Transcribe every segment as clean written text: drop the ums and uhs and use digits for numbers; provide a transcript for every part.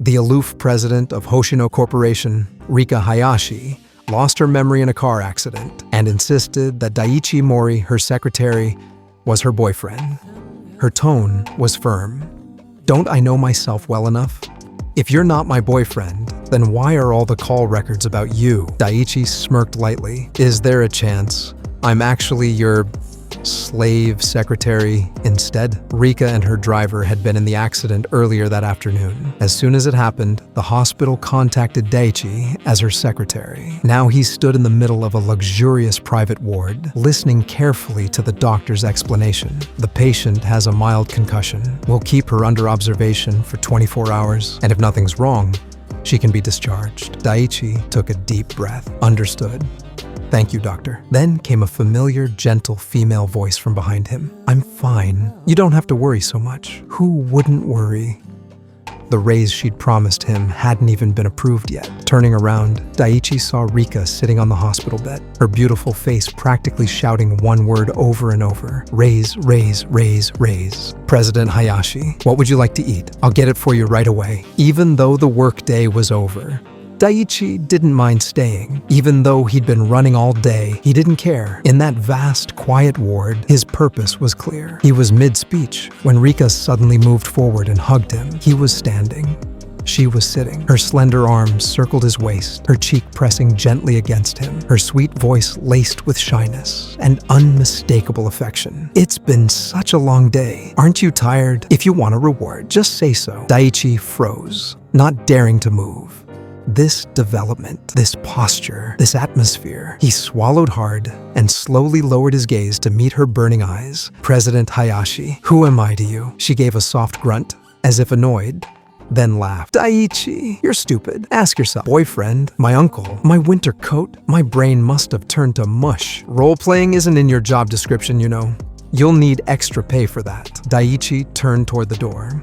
The aloof president of Hoshino Corporation, Rika Hayashi, lost her memory in a car accident and insisted that Daiichi Mori, her secretary, was her boyfriend. Her tone was firm. Don't I know myself well enough? If you're not my boyfriend, then why are all the call records about you? Daiichi smirked lightly. Is there a chance I'm actually your slave secretary instead? Rika and her driver had been in the accident earlier that afternoon. As soon as it happened, the hospital contacted Daiichi as her secretary. Now he stood in the middle of a luxurious private ward, listening carefully to the doctor's explanation. The patient has a mild concussion. We'll keep her under observation for 24 hours, and if nothing's wrong, she can be discharged. Daiichi took a deep breath. Understood. Thank you, doctor. Then came a familiar, gentle female voice from behind him. I'm fine. You don't have to worry so much. Who wouldn't worry? The raise she'd promised him hadn't even been approved yet. Turning around, Daiichi saw Rika sitting on the hospital bed, her beautiful face practically shouting one word over and over. Raise, raise, raise, raise. President Hayashi, what would you like to eat? I'll get it for you right away. Even though the workday was over, Daiichi didn't mind staying. Even though he'd been running all day, he didn't care. In that vast, quiet ward, his purpose was clear. He was mid-speech when Rika suddenly moved forward and hugged him. He was standing. She was sitting. Her slender arms circled his waist, her cheek pressing gently against him, her sweet voice laced with shyness and unmistakable affection. It's been such a long day. Aren't you tired? If you want a reward, just say so. Daiichi froze, not daring to move. This development, this posture, this atmosphere. He swallowed hard and slowly lowered his gaze to meet her burning eyes. President Hayashi, who am I to you? She gave a soft grunt, as if annoyed, then laughed. Daiichi, you're stupid. Ask yourself. Boyfriend, my uncle, my winter coat. My brain must have turned to mush. Role-playing isn't in your job description, you know. You'll need extra pay for that. Daiichi turned toward the door.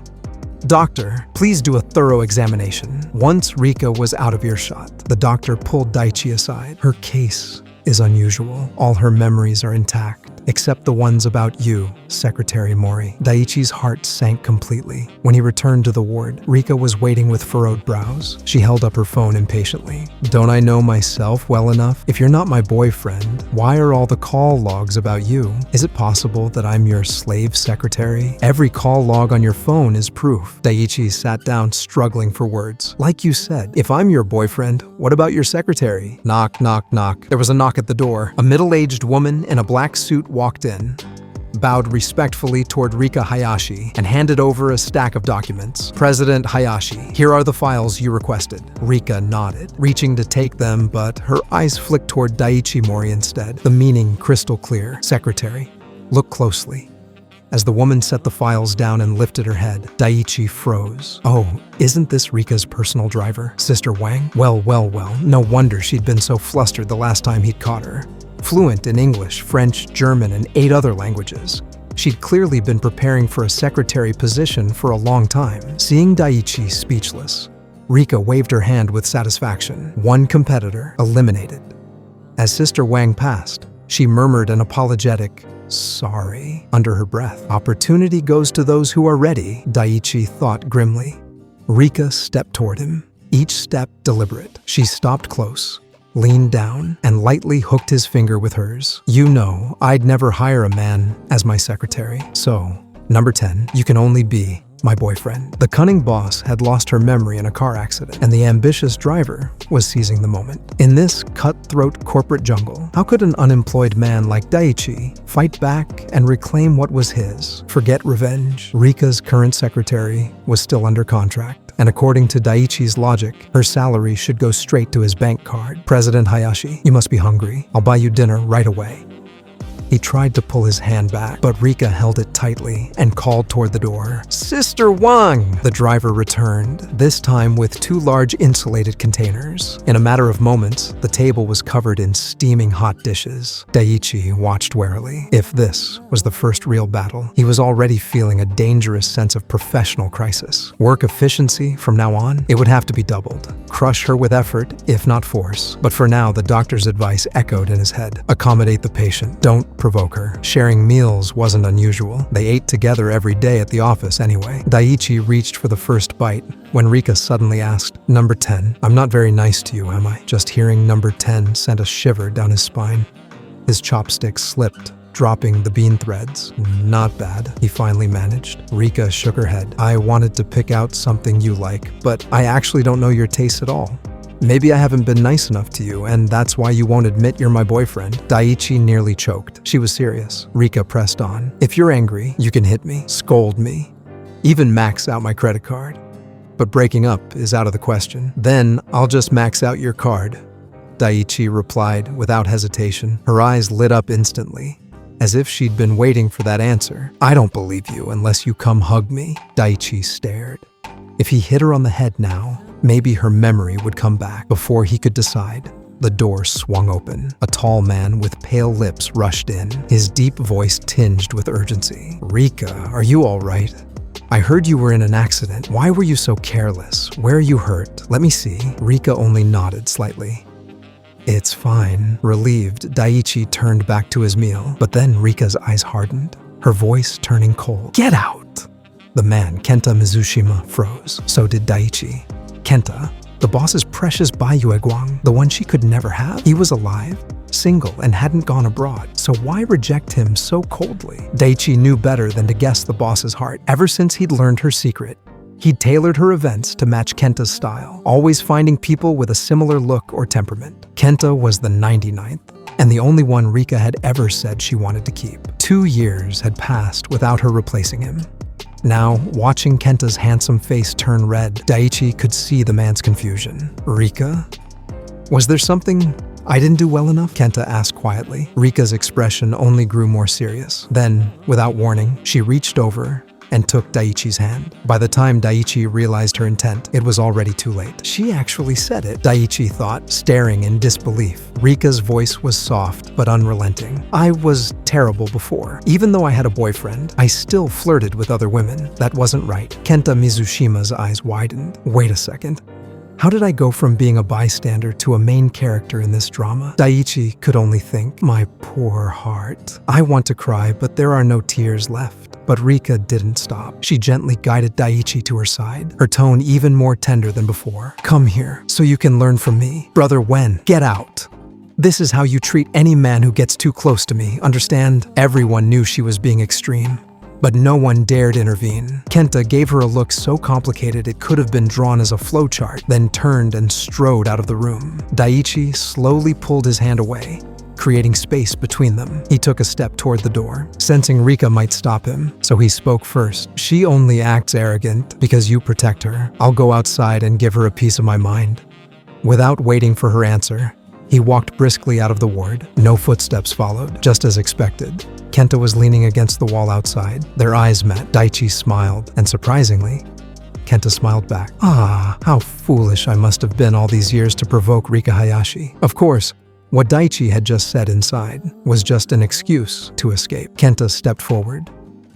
Doctor, please do a thorough examination. Once Rika was out of earshot, the doctor pulled Daiichi aside. Her case is unusual. All her memories are intact, except the ones about you, Secretary Mori. Daiichi's heart sank completely. When he returned to the ward, Rika was waiting with furrowed brows. She held up her phone impatiently. Don't I know myself well enough? If you're not my boyfriend, why are all the call logs about you? Is it possible that I'm your slave secretary? Every call log on your phone is proof. Daiichi sat down, struggling for words. Like you said, if I'm your boyfriend, what about your secretary? Knock, knock, knock. There was a knock at the door. A middle-aged woman in a black suit walked in, bowed respectfully toward Rika Hayashi, and handed over a stack of documents. President Hayashi, here are the files you requested. Rika nodded, reaching to take them, but her eyes flicked toward Daiichi Mori instead, the meaning crystal clear. Secretary, look closely. As the woman set the files down and lifted her head, Daiichi froze. Oh, isn't this Rika's personal driver, Sister Wang? Well, no wonder she'd been so flustered the last time he'd caught her. Fluent in English, French, German, and 8 other languages. She'd clearly been preparing for a secretary position for a long time. Seeing Daiichi speechless, Rika waved her hand with satisfaction. One competitor eliminated. As Sister Wang passed, she murmured an apologetic, "Sorry," under her breath. Opportunity goes to those who are ready, Daiichi thought grimly. Rika stepped toward him, each step deliberate. She stopped close, leaned down, and lightly hooked his finger with hers. You know, I'd never hire a man as my secretary. So, number 10, you can only be my boyfriend. The cunning boss had lost her memory in a car accident, and the ambitious driver was seizing the moment. In this cutthroat corporate jungle, how could an unemployed man like Daiichi fight back and reclaim what was his? Forget revenge. Rika's current secretary was still under contract, and according to Daiichi's logic, her salary should go straight to his bank card. President Hayashi, you must be hungry. I'll buy you dinner right away. He tried to pull his hand back, but Rika held it tightly and called toward the door. Sister Wang! The driver returned, this time with 2 large insulated containers. In a matter of moments, the table was covered in steaming hot dishes. Daiichi watched warily. If this was the first real battle, he was already feeling a dangerous sense of professional crisis. Work efficiency from now on, it would have to be doubled. crush her with effort, if not force. But for now, the doctor's advice echoed in his head. Accommodate the patient. Don't provoke her. Sharing meals wasn't unusual. They ate together every day at the office anyway. Daiichi reached for the first bite when Rika suddenly asked, "Number 10, I'm not very nice to you, am I?" Just hearing number 10 sent a shiver down his spine. His chopsticks slipped, dropping the bean threads. "Not bad," he finally managed. Rika shook her head. "I wanted to pick out something you like, but I actually don't know your tastes at all. Maybe I haven't been nice enough to you, and that's why you won't admit you're my boyfriend." Daiichi nearly choked. She was serious. Rika pressed on. "If you're angry, you can hit me, scold me, even max out my credit card. But breaking up is out of the question. Then I'll just max out your card," Daiichi replied without hesitation. Her eyes lit up instantly, as if she'd been waiting for that answer. "I don't believe you unless you come hug me." Daiichi stared. If he hit her on the head now, maybe her memory would come back. Before he could decide, the door swung open. A tall man with pale lips rushed in, his deep voice tinged with urgency. "Rika, are you all right? I heard you were in an accident. Why were you so careless? Where are you hurt? Let me see." Rika only nodded slightly. "It's fine." Relieved, Daiichi turned back to his meal, but then Rika's eyes hardened, her voice turning cold. "Get out!" The man, Kenta Mizushima, froze. So did Daiichi. Kenta, the boss's precious Baiyueguang, the one she could never have? He was alive, single, and hadn't gone abroad, so why reject him so coldly? Daiichi knew better than to guess the boss's heart. Ever since he'd learned her secret, he'd tailored her events to match Kenta's style, always finding people with a similar look or temperament. Kenta was the 99th, and the only one Rika had ever said she wanted to keep. 2 years had passed without her replacing him. Now, watching Kenta's handsome face turn red, Daiichi could see the man's confusion. "Rika? Was there something I didn't do well enough?" Kenta asked quietly. Rika's expression only grew more serious. Then, without warning, she reached over and took Daiichi's hand. By the time Daiichi realized her intent, it was already too late. She actually said it, Daiichi thought, staring in disbelief. Rika's voice was soft but unrelenting. "I was terrible before. Even though I had a boyfriend, I still flirted with other women. That wasn't right." Kenta Mizushima's eyes widened. "Wait a second. How did I go from being a bystander to a main character in this drama?" Daiichi could only think, "My poor heart. I want to cry, but there are no tears left." But Rika didn't stop. She gently guided Daiichi to her side, her tone even more tender than before. "Come here, so you can learn from me. Brother Wen, get out. This is how you treat any man who gets too close to me, understand?" Everyone knew she was being extreme, but no one dared intervene. Kenta gave her a look so complicated it could have been drawn as a flowchart, then turned and strode out of the room. Daiichi slowly pulled his hand away, creating space between them. He took a step toward the door, sensing Rika might stop him, so he spoke first. "She only acts arrogant because you protect her. I'll go outside and give her a piece of my mind." Without waiting for her answer, he walked briskly out of the ward. No footsteps followed, just as expected. Kenta was leaning against the wall outside. Their eyes met. Daiichi smiled, and surprisingly, Kenta smiled back. "Ah, how foolish I must have been all these years to provoke Rika Hayashi." Of course, what Daiichi had just said inside was just an excuse to escape. Kenta stepped forward.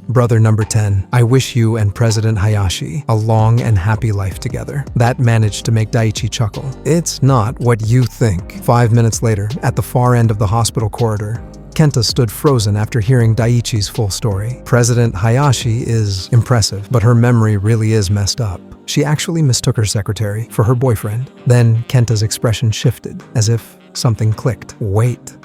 "Brother number 10, I wish you and President Hayashi a long and happy life together." That managed to make Daiichi chuckle. "It's not what you think." 5 minutes later, at the far end of the hospital corridor, Kenta stood frozen after hearing Daiichi's full story. President Hayashi is impressive, but her memory really is messed up. She actually mistook her secretary for her boyfriend. Then Kenta's expression shifted, as if something clicked. "Wait.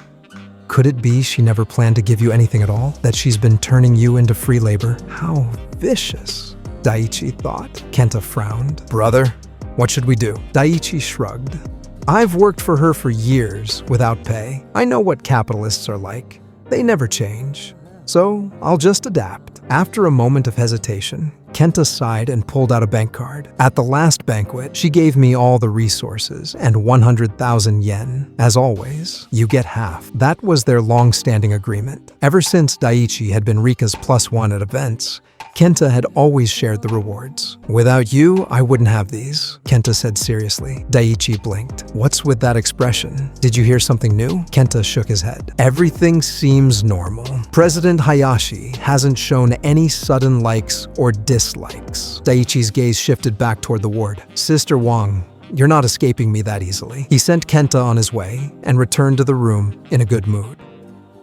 Could it be she never planned to give you anything at all? That she's been turning you into free labor? How vicious," Daiichi thought. Kenta frowned. "Brother, what should we do?" Daiichi shrugged. "I've worked for her for years without pay. I know what capitalists are like. They never change. So I'll just adapt." After a moment of hesitation, Kenta sighed and pulled out a bank card. "At the last banquet, she gave me all the resources and 100,000 yen. As always, you get half." That was their long-standing agreement. Ever since Daiichi had been Rika's +1 at events, Kenta had always shared the rewards. "Without you, I wouldn't have these," Kenta said seriously. Daiichi blinked. "What's with that expression? Did you hear something new?" Kenta shook his head. "Everything seems normal. President Hayashi hasn't shown any sudden likes or dislikes." Daiichi's gaze shifted back toward the ward. "Sister Wang, You're not escaping me that easily. He sent Kenta on his way and returned to the room in a good mood.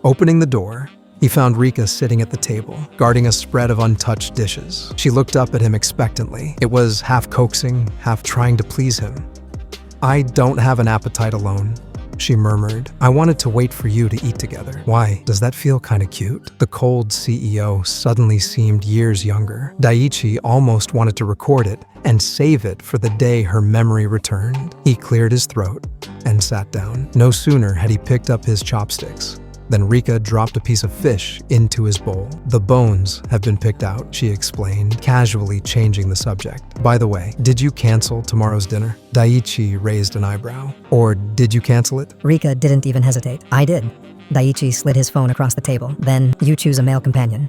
Opening the door, he found Rika sitting at the table, guarding a spread of untouched dishes. She looked up at him expectantly. It was half coaxing, half trying to please him. "I don't have an appetite alone," she murmured. "I wanted to wait for you to eat together." "Why? Does that feel kinda cute?" The cold CEO suddenly seemed years younger. Daiichi almost wanted to record it and save it for the day her memory returned. He cleared his throat and sat down. No sooner had he picked up his chopsticks than Rika dropped a piece of fish into his bowl. "The bones have been picked out," she explained, casually changing the subject. "By the way, did you cancel tomorrow's dinner?" Daiichi raised an eyebrow. "Or did you cancel it?" Rika didn't even hesitate. "I did." Daiichi slid his phone across the table. "Then, you choose a male companion."